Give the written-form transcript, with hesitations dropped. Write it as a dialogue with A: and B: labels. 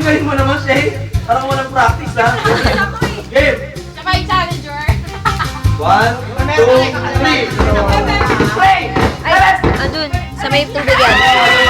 A: Galing mo naman, Shay. Parang walang practice, ha? Game!
B: Siya pa yung challenger.
A: 1, 2, 3.
C: Ay, andun. Sa may tubig yan.